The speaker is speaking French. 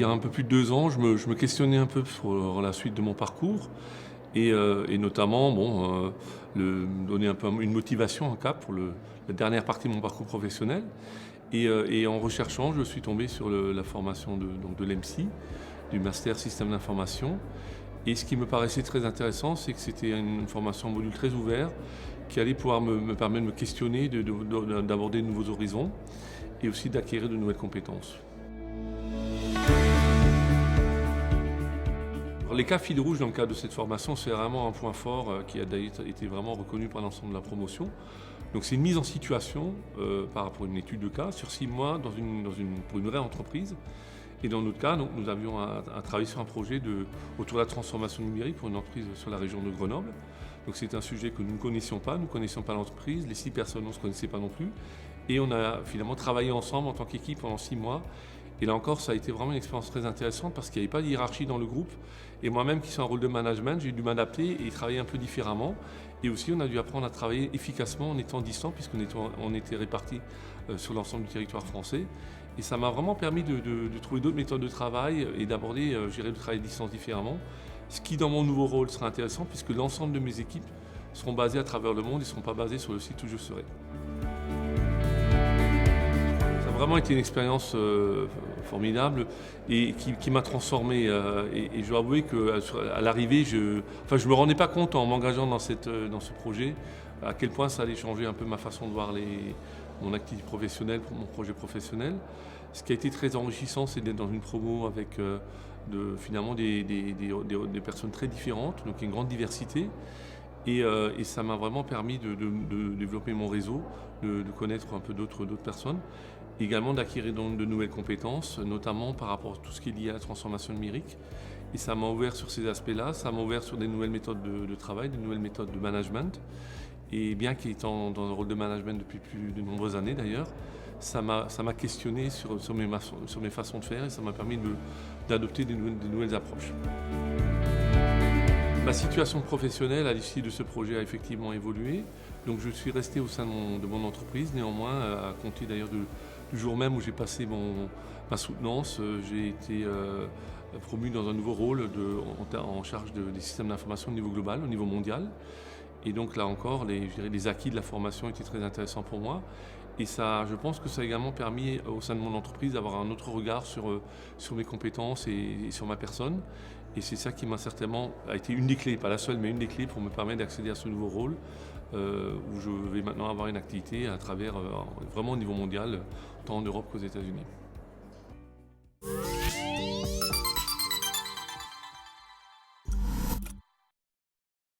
y a un peu plus de 2 ans, je me questionnais un peu sur la suite de mon parcours et notamment, me donner un peu une motivation, un cap pour la dernière partie de mon parcours professionnel. Et en recherchant, je suis tombé sur la formation de l'EMSI, du Master Système d'Information. Et ce qui me paraissait très intéressant, c'est que c'était une formation en module très ouvert qui allait pouvoir me permettre de me questionner, d'aborder de nouveaux horizons et aussi d'acquérir de nouvelles compétences. Alors, les cas fil rouge dans le cadre de cette formation, c'est vraiment un point fort qui a d'ailleurs été vraiment reconnu par l'ensemble de la promotion. Donc c'est une mise en situation par rapport à une étude de cas sur 6 mois pour une vraie entreprise. Et dans notre cas, donc, nous avions à travailler sur un projet autour de la transformation numérique pour une entreprise sur la région de Grenoble. Donc c'est un sujet que nous ne connaissions pas l'entreprise, les 6 personnes on ne se connaissait pas non plus. Et on a finalement travaillé ensemble en tant qu'équipe pendant 6 mois. Et là encore, ça a été vraiment une expérience très intéressante parce qu'il n'y avait pas de hiérarchie dans le groupe. Et moi-même, qui suis en rôle de management, j'ai dû m'adapter et travailler un peu différemment. Et aussi, on a dû apprendre à travailler efficacement en étant distant, puisqu'on était répartis sur l'ensemble du territoire français. Et ça m'a vraiment permis de trouver d'autres méthodes de travail et d'aborder, le travail à distance différemment. Ce qui, dans mon nouveau rôle, sera intéressant, puisque l'ensemble de mes équipes seront basées à travers le monde et ne seront pas basées sur le site où je serai. Ça a vraiment été une expérience formidable et qui m'a transformé. Et je dois avouer qu'à l'arrivée, je ne me rendais pas compte en m'engageant dans ce projet à quel point ça allait changer un peu ma façon de voir mon activité professionnelle, mon projet professionnel. Ce qui a été très enrichissant, c'est d'être dans une promo avec finalement des personnes très différentes, donc une grande diversité. Et ça m'a vraiment permis de développer mon réseau, de connaître un peu d'autres personnes, également d'acquérir de nouvelles compétences, notamment par rapport à tout ce qui est lié à la transformation numérique. Et ça m'a ouvert sur ces aspects-là, ça m'a ouvert sur des nouvelles méthodes de travail, des nouvelles méthodes de management. Et bien qu'étant dans un rôle de management depuis plus de nombreuses années d'ailleurs, ça m'a questionné sur mes façons de faire et ça m'a permis d'adopter des nouvelles approches. Ma situation professionnelle à l'issue de ce projet a effectivement évolué. Donc je suis resté au sein de mon entreprise, néanmoins, à compter d'ailleurs du jour même où j'ai passé ma soutenance, j'ai été promu dans un nouveau rôle en charge des systèmes d'information au niveau global, au niveau mondial. Et donc là encore, les acquis de la formation étaient très intéressants pour moi. Et ça, je pense que ça a également permis au sein de mon entreprise d'avoir un autre regard sur mes compétences et sur ma personne. Et c'est ça qui a été une des clés, pas la seule, mais une des clés pour me permettre d'accéder à ce nouveau rôle où je vais maintenant avoir une activité à travers, vraiment au niveau mondial, tant en Europe qu'aux États-Unis.